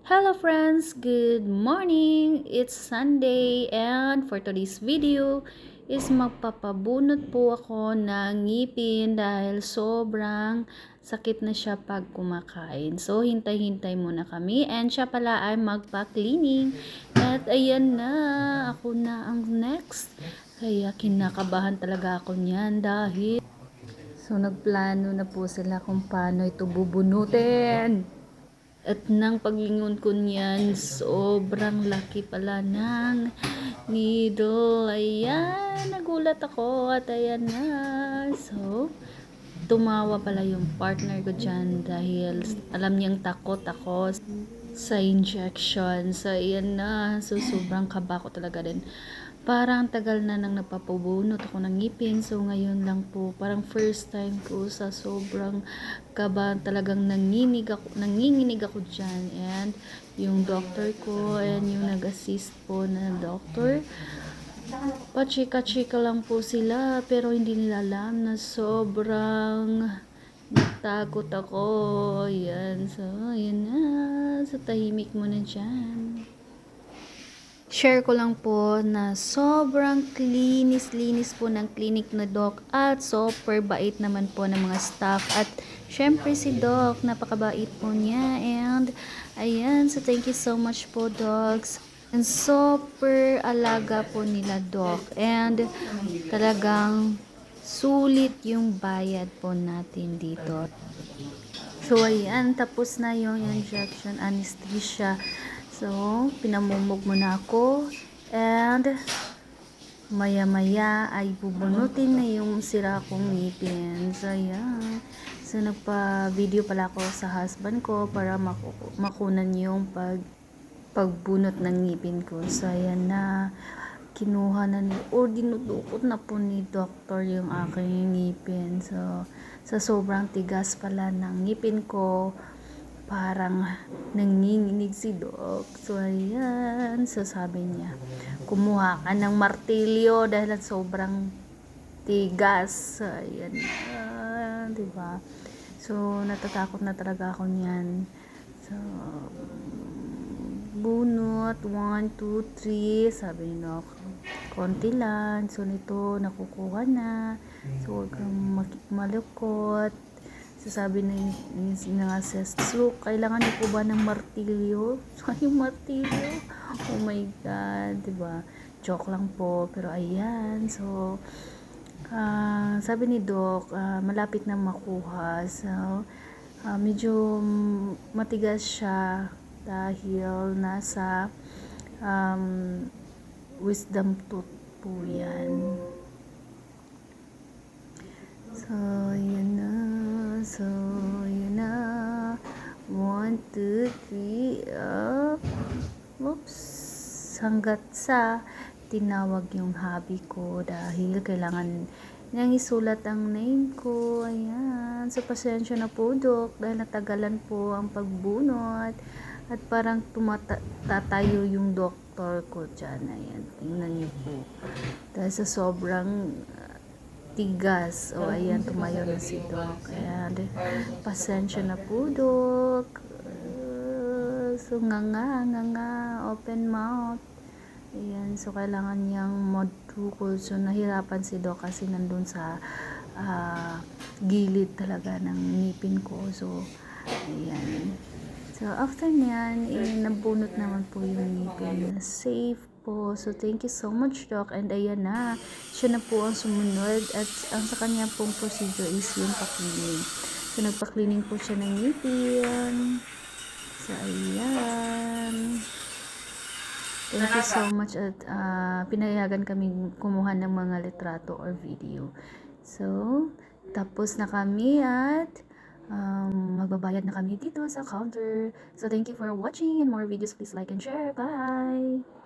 Hello friends, good morning! It's Sunday and for today's video is magpapabunot po ako ng ngipin dahil sobrang sakit na siya pag kumakain. So hintay-hintay muna kami and siya pala ay magpa-cleaning. At ayan na, ako na ang next. Kaya kinakabahan talaga ako niyan dahil nagplano na po sila kung paano ito bubunutin. At nang paglingon ko niyan, sobrang laki pala ng needle. Ayan, nagulat ako at ayan na. So, tumawa pala yung partner ko dyan dahil alam niyang takot ako sa injection. So, ayan na. So, sobrang kaba ko talaga din. Parang tagal na nang napapabunot ako ng ngipin. So, ngayon lang po. Parang first time ko sa sobrang kaba. Talagang nanginginig ako dyan. And yung doctor ko and yung nag-assist po na doctor, pachika-chika lang po sila. Pero hindi nila alam na sobrang natakot ako. Ayan. So, ayan na. So, tahimik muna dyan. Share ko lang po na sobrang linis po ng clinic na doc at super bait naman po ng mga staff at syempre si doc, napakabait po niya and ayan, so thank you so much po dogs and super alaga po nila doc and talagang sulit yung bayad po natin dito. So ayan, tapos na yung injection anesthesia. So, pinamumog muna ako and maya-maya ay bubunutin na yung sira kong ngipin. So, ayan. So, nagpa-video pala ako sa husband ko para makunan yung pagbunot ng ngipin ko. So, ayan na. Kinuha na dinudukot na po ni doctor yung aking ngipin. So, sa sobrang tigas pala ng ngipin ko, parang nanginginig si Doc. So, ayan. So, sabi niya, kumuha ka ng martilyo dahil sobrang tigas. So, ayan. Diba? So, natatakot na talaga ako niyan. So, bunot. 1, 2, 3. Sabi ni Doc, konti lang. So, nito, nakukuha na. So, huwag kang malukot. So, sabi ng assess, so, kailangan niyo po ba ng martilyo? So, yung martilyo, oh my God, diba? Joke lang po, pero ayan, so, sabi ni Doc, malapit na makuha, so, medyo matigas siya dahil nasa wisdom tooth po yan. So, yun na. So, yun na. 1, 2, 3, up. Oops. Hanggat sa tinawag yung hubby ko dahil kailangan niyang isulat ang name ko. Ayan. So, pasensya na po, Doc, dahil natagalan po ang pagbunot. At parang tatayo yung doktor ko dyan. Ayan. Tingnan niyo po. Dahil sa sobrang tigas. O, ayan, tumayo na si Doc. Ayan, pasensya na po, Doc. So, nga, open mouth. Ayan, so, kailangan niyang madukol. So, nahirapan si Doc kasi nandun sa gilid talaga ng ngipin ko. So, ayan. So, after niyan, nabunot naman po yung ngipin. Safe po. So, thank you so much, Doc. And ayan na. Siya na po ang sumunod. At ang sa kanya pong procedure is yung pa-cleaning. So, nagpa-cleaning po siya ng ngipin. So, ayan. Thank you so much. At pinayagan kami kumuha ng mga litrato or video. So, tapos na kami at magbabayad na kami dito sa counter. So, thank you for watching and more videos. Please like and share. Bye!